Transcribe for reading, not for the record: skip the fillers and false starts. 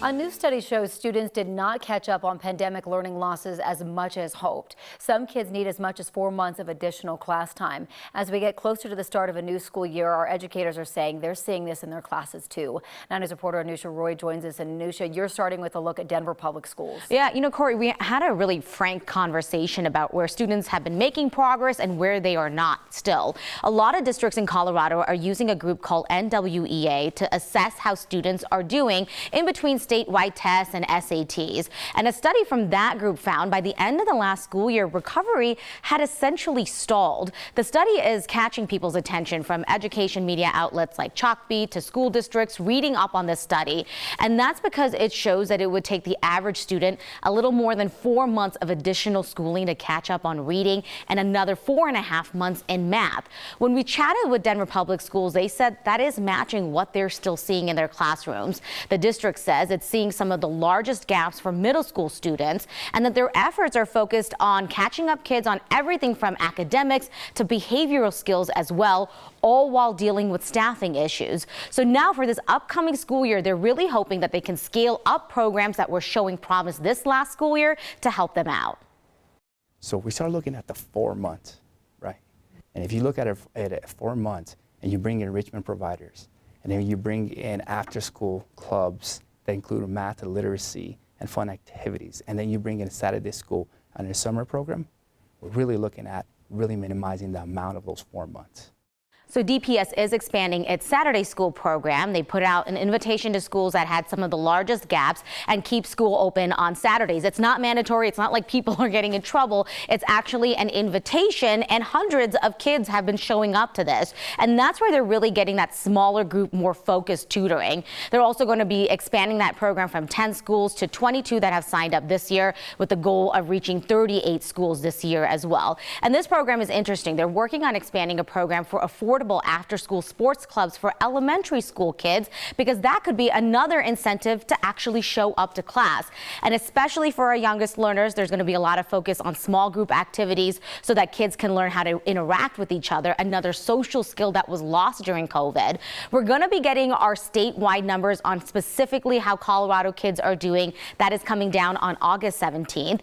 A new study shows students did not catch up on pandemic learning losses as much as hoped. Some kids need as much as 4 months of additional class time. As we get closer to the start of a new school year, our educators are saying they're seeing this in their classes too. 9 News reporter Anusha Roy joins us. And Anusha, you're starting with a look at Denver Public Schools. Yeah, Corey, we had a really frank conversation about where students have been making progress and where they are not still. A lot of districts in Colorado are using a group called NWEA to assess how students are doing in between statewide tests and SATs. And a study from that group found by the end of the last school year, recovery had essentially stalled. The study is catching people's attention from education media outlets like Chalkbeat to school districts reading up on this study. And that's because it shows that it would take the average student a little more than 4 months of additional schooling to catch up on reading and another 4.5 months in math. When we chatted with Denver Public Schools, they said that is matching what they're still seeing in their classrooms. The district says it's seeing some of the largest gaps for middle school students and that their efforts are focused on catching up kids on everything from academics to behavioral skills as well, all while dealing with staffing issues. So now for this upcoming school year, they're really hoping that they can scale up programs that were showing promise this last school year to help them out. So we start looking at the 4 months, right? And if you look at it 4 months and you bring in enrichment providers, and then you bring in after-school clubs that include math and literacy and fun activities, and then you bring in Saturday school and a summer program, we're really looking at really minimizing the amount of those 4 months. So DPS is expanding its Saturday school program. They put out an invitation to schools that had some of the largest gaps and keep school open on Saturdays. It's not mandatory. It's not like people are getting in trouble. It's actually an invitation, and hundreds of kids have been showing up to this. And that's where they're really getting that smaller group, more focused tutoring. They're also going to be expanding that program from 10 schools to 22 that have signed up this year, with the goal of reaching 38 schools this year as well. And this program is interesting. They're working on expanding a program for affordable after-school sports clubs for elementary school kids, because that could be another incentive to actually show up to class. And especially for our youngest learners, there's going to be a lot of focus on small group activities so that kids can learn how to interact with each other, another social skill that was lost during COVID. We're going to be getting our statewide numbers on specifically how Colorado kids are doing. That is coming down on August 17th.